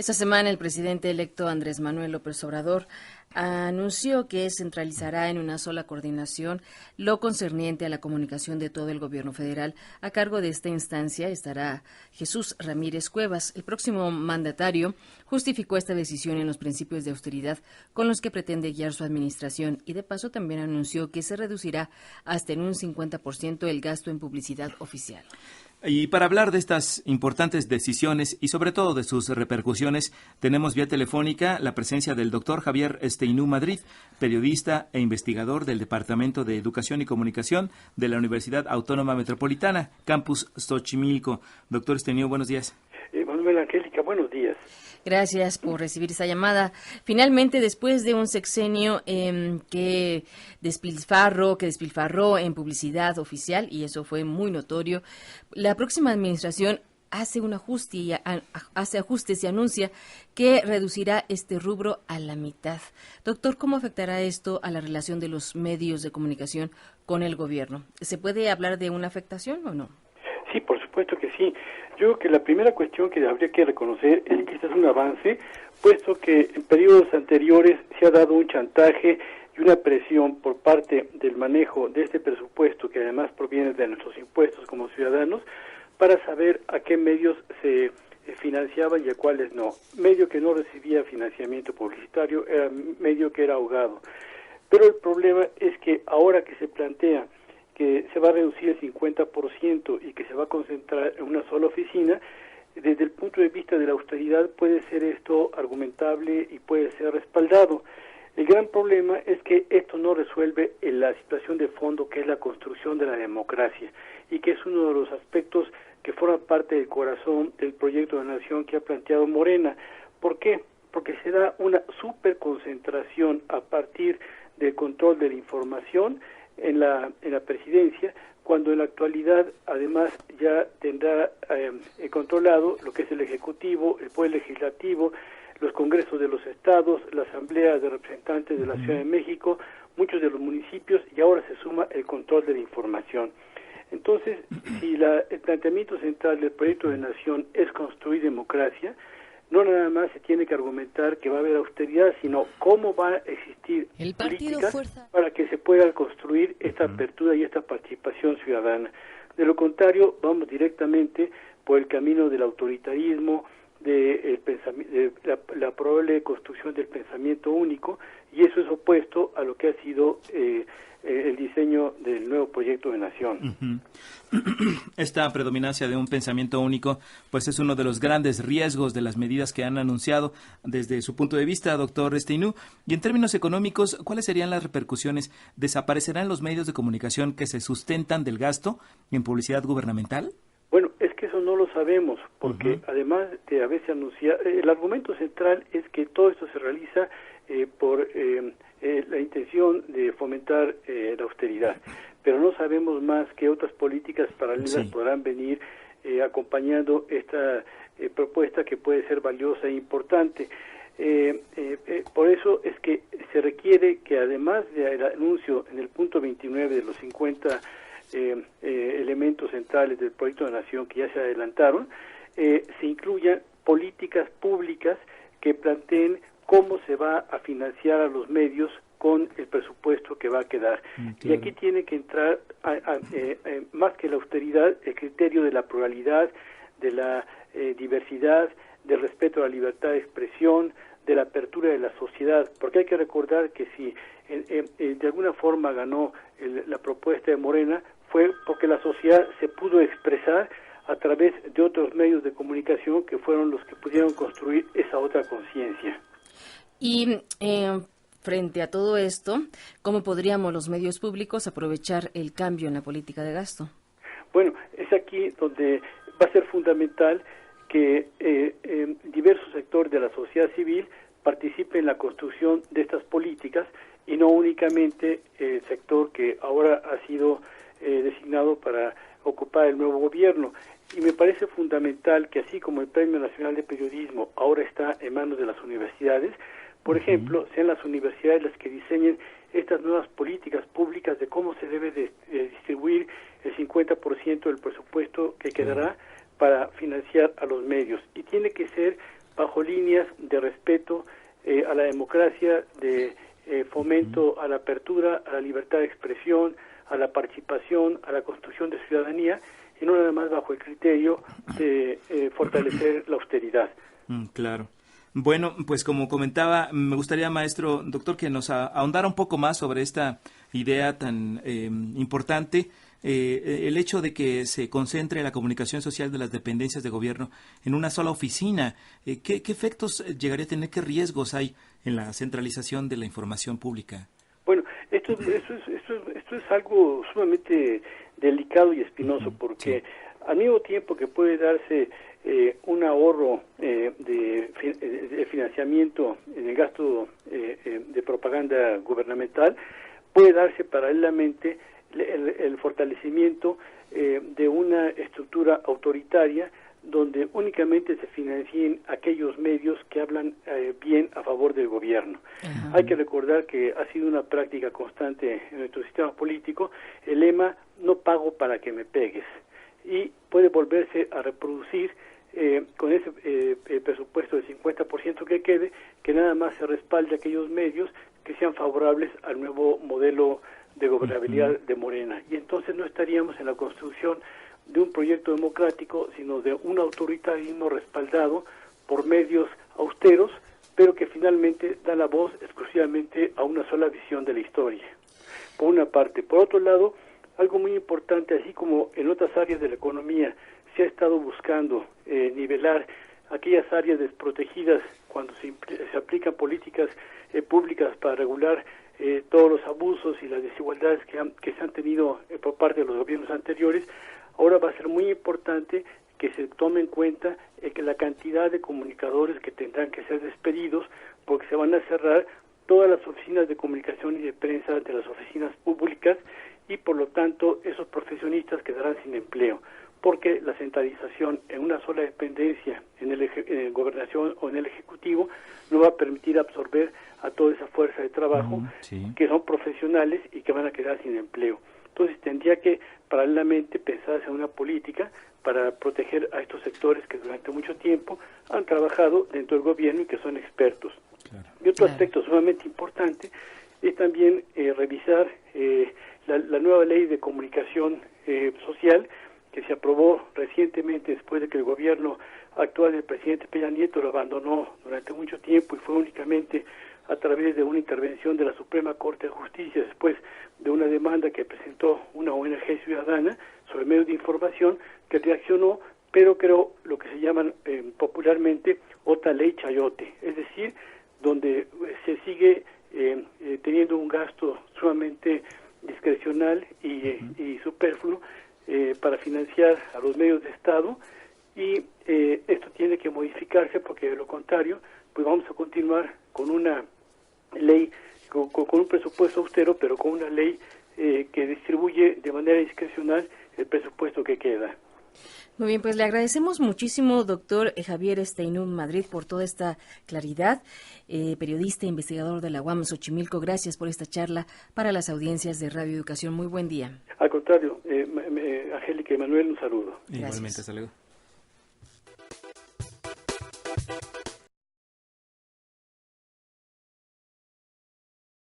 Esta semana el presidente electo Andrés Manuel López Obrador anunció que centralizará en una sola coordinación lo concerniente a la comunicación de todo el gobierno federal. A cargo de esta instancia estará Jesús Ramírez Cuevas. El próximo mandatario justificó esta decisión en los principios de austeridad con los que pretende guiar su administración y de paso también anunció que se reducirá hasta en un 50% el gasto en publicidad oficial. Y para hablar de estas importantes decisiones y sobre todo de sus repercusiones, tenemos vía telefónica la presencia del doctor Javier Esteinú Madrid, periodista e investigador del Departamento de Educación y Comunicación de la Universidad Autónoma Metropolitana, Campus Xochimilco. Doctor Esteinú, buenos días. Manuel Angélica, buenos días. Gracias por recibir esa llamada. Finalmente, después de un sexenio que despilfarró en publicidad oficial, y eso fue muy notorio, la próxima administración hace ajustes y anuncia que reducirá este rubro a la mitad. Doctor, ¿cómo afectará esto a la relación de los medios de comunicación con el gobierno? ¿Se puede hablar de una afectación o no? Sí, por supuesto que sí. Yo creo que la primera cuestión que habría que reconocer es que este es un avance, puesto que en periodos anteriores se ha dado un chantaje y una presión por parte del manejo de este presupuesto, que además proviene de nuestros impuestos como ciudadanos, para saber a qué medios se financiaba y a cuáles no. Medio que no recibía financiamiento publicitario era medio que era ahogado. Pero el problema es que ahora que se plantea que se va a reducir el 50% y que se va a concentrar en una sola oficina, desde el punto de vista de la austeridad puede ser esto argumentable y puede ser respaldado. El gran problema es que esto no resuelve la situación de fondo, que es la construcción de la democracia, y que es uno de los aspectos que forma parte del corazón del proyecto de nación que ha planteado Morena. ¿Por qué? Porque se da una superconcentración a partir del control de la información en la presidencia, cuando en la actualidad además ya tendrá controlado lo que es el Ejecutivo, el Poder Legislativo, los congresos de los estados, la Asamblea de Representantes de la Ciudad de México, muchos de los municipios, y ahora se suma el control de la información. Entonces, si el planteamiento central del proyecto de nación es construir democracia, no nada más se tiene que argumentar que va a haber austeridad, sino cómo va a existir políticas para que se pueda construir esta apertura y esta participación ciudadana. De lo contrario, vamos directamente por el camino del autoritarismo, de la probable construcción del pensamiento único, y eso es opuesto a lo que ha sido el diseño del nuevo proyecto de nación. Esta predominancia de un pensamiento único, pues es uno de los grandes riesgos de las medidas que han anunciado desde su punto de vista, doctor Esteinú. Y en términos económicos, ¿cuáles serían las repercusiones? ¿Desaparecerán los medios de comunicación que se sustentan del gasto en publicidad gubernamental? Bueno, es que eso no lo sabemos, porque además de haberse anunciado, el argumento central es que todo esto se realiza por la intención de fomentar la austeridad, pero no sabemos más que otras políticas paralelas podrán venir acompañando esta propuesta que puede ser valiosa e importante. Por eso es que se requiere que además del anuncio en el punto 29 de los 50 elementos centrales del proyecto de nación que ya se adelantaron, se incluyan políticas públicas que planteen cómo se va a financiar a los medios con el presupuesto que va a quedar. Y aquí tiene que entrar, más que la austeridad, el criterio de la pluralidad, de la diversidad, del respeto a la libertad de expresión, de la apertura de la sociedad, porque hay que recordar que si de alguna forma ganó la propuesta de Morena, fue porque la sociedad se pudo expresar a través de otros medios de comunicación que fueron los que pudieron construir esa otra conciencia. Y frente a todo esto, ¿cómo podríamos los medios públicos aprovechar el cambio en la política de gasto? Bueno, es aquí donde va a ser fundamental que diversos sectores de la sociedad civil participen en la construcción de estas políticas y no únicamente el sector que ahora ha sido designado para ocupar el nuevo gobierno. Y me parece fundamental que así como el Premio Nacional de Periodismo ahora está en manos de las universidades, por ejemplo, sean las universidades las que diseñen estas nuevas políticas públicas de cómo se debe de distribuir el 50% del presupuesto que quedará para financiar a los medios. Y tiene que ser bajo líneas de respeto a la democracia, de fomento a la apertura, a la libertad de expresión, a la participación, a la construcción de ciudadanía, y no nada más bajo el criterio de fortalecer la austeridad. Claro. Bueno, pues como comentaba, me gustaría, maestro, doctor, que nos ahondara un poco más sobre esta idea tan importante, el hecho de que se concentre la comunicación social de las dependencias de gobierno en una sola oficina. ¿Qué efectos llegaría a tener? ¿Qué riesgos hay en la centralización de la información pública? Bueno, esto es algo sumamente delicado y espinoso, porque al mismo tiempo que puede darse un ahorro de financiamiento en el gasto de propaganda gubernamental, puede darse paralelamente el fortalecimiento de una estructura autoritaria donde únicamente se financien aquellos medios que hablan bien a favor del gobierno. Ajá. Hay que recordar que ha sido una práctica constante en nuestro sistema político el lema "no pago para que me pegues", y puede volverse a reproducir con ese presupuesto del 50% que quede, que nada más se respalde aquellos medios que sean favorables al nuevo modelo de gobernabilidad de Morena. Y entonces no estaríamos en la construcción de un proyecto democrático, sino de un autoritarismo respaldado por medios austeros, pero que finalmente da la voz exclusivamente a una sola visión de la historia. Por una parte. Por otro lado, algo muy importante, así como en otras áreas de la economía se ha estado buscando nivelar aquellas áreas desprotegidas cuando se aplican políticas públicas para regular todos los abusos y las desigualdades que se han tenido por parte de los gobiernos anteriores. Ahora va a ser muy importante que se tome en cuenta que la cantidad de comunicadores que tendrán que ser despedidos, porque se van a cerrar todas las oficinas de comunicación y de prensa de las oficinas públicas, y por lo tanto esos profesionistas quedarán sin empleo, porque la centralización en una sola dependencia, en el gobernación o en el ejecutivo, no va a permitir absorber a toda esa fuerza de trabajo que son profesionales y que van a quedar sin empleo. Entonces tendría que paralelamente pensarse en una política para proteger a estos sectores que durante mucho tiempo han trabajado dentro del gobierno y que son expertos. Claro. Y otro aspecto sumamente importante es también revisar la nueva ley de comunicación social que se aprobó recientemente después de que el gobierno actual del presidente Peña Nieto lo abandonó durante mucho tiempo, y fue únicamente a través de una intervención de la Suprema Corte de Justicia, después de una demanda que presentó una ONG ciudadana sobre medios de información, que reaccionó, pero creó lo que se llaman popularmente otra ley chayote, es decir, donde se sigue teniendo un gasto sumamente discrecional y superfluo para financiar a los medios de Estado, y esto tiene que modificarse, porque de lo contrario pues vamos a continuar con una ley, con un presupuesto austero, pero con una ley que distribuye de manera discrecional el presupuesto que queda. Muy bien, pues le agradecemos muchísimo, doctor Javier Steinum Madrid, por toda esta claridad, periodista e investigador de la UAM Xochimilco. Gracias por esta charla para las audiencias de Radio Educación. Muy buen día. Al contrario, Angélica y Manuel, un saludo. Igualmente, hasta luego.